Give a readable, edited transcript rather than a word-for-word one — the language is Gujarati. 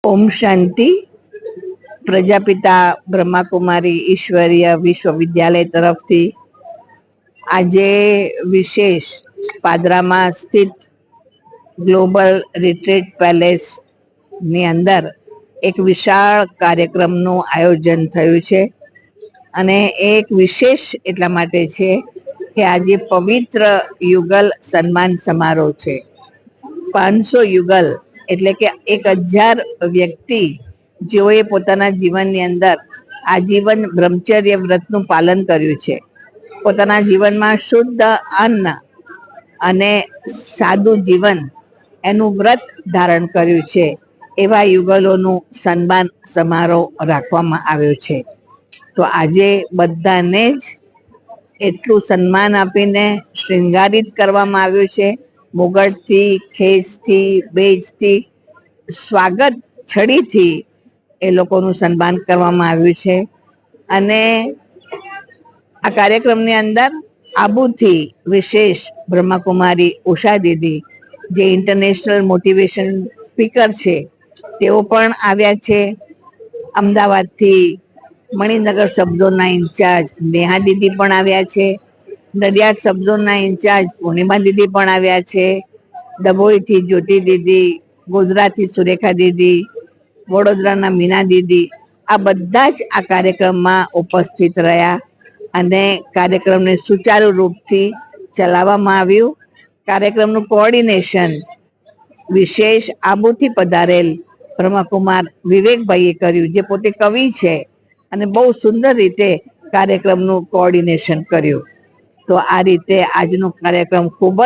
ઓમ શાંતિ. પ્રજાપિતા બ્રહ્માકુમારી ઈશ્વરીય વિશ્વવિદ્યાલય તરફથી આજે વિશેષ પાદરામાં સ્થિત ગ્લોબલ રિટ્રીટ પેલેસ ની અંદર એક વિશાળ કાર્યક્રમનું આયોજન થયું છે. અને એક વિશેષ એટલા માટે છે કે આજે પવિત્ર યુગલ સન્માન સમારોહ છે. 500 યુગલ એટલે કે 1000 વ્યક્તિ જેઓએ પોતાના જીવનની અંદર આજીવન બ્રહ્મચર્ય વ્રતનું પાલન કર્યું છે, પોતાના જીવનમાં શુદ્ધ અન્ન અને સાદું જીવન એનું વ્રત ધારણ કર્યું છે, એવા યુગલોનું સન્માન સમારોહ રાખવામાં આવ્યો છે. તો આજે બધાને જ એટલું સન્માન આપીને શૃંગારિત કરવામાં આવ્યું છે. મુગટથી, ખેસથી, બેજથી, સ્વાગત છડીથી એ લોકોનું સન્માન કરવામાં આવ્યું છે. અને આ કાર્યક્રમની અંદર આબુથી વિશેષ બ્રહ્માકુમારી ઉષા દીદી, જે ઇન્ટરનેશનલ મોટિવેશન સ્પીકર છે, તેઓ પણ આવ્યા છે. અમદાવાદથી મણિનગર સબઝોનના ઇન્ચાર્જ નેહા દીદી પણ આવ્યા છે. નડિયાદ સબઝોનના ઇન્ચાર્જ પૂર્ણિમા દીદી પણ આવ્યા છે. ડભોઈથી જ્યોતિ દીદી, ગોધરાથી સુરેખા દીદી, વડોદરાના મીના દીદી, આ બધા જ આ કાર્યક્રમમાં ઉપસ્થિત રહ્યા અને કાર્યક્રમને સુચારુ રૂપથી ચલાવવામાં આવ્યું. કાર્યક્રમનું કોઓર્ડિનેશન વિશેષ આબુથી પધારેલ બ્રહ્મકુમાર વિવેકભાઈએ કર્યું, જે પોતે કવિ છે અને બહુ સુંદર રીતે કાર્યક્રમનું કોઓર્ડિનેશન કર્યું. તો આ રીતે આજનો કાર્યક્રમ ખૂબ જ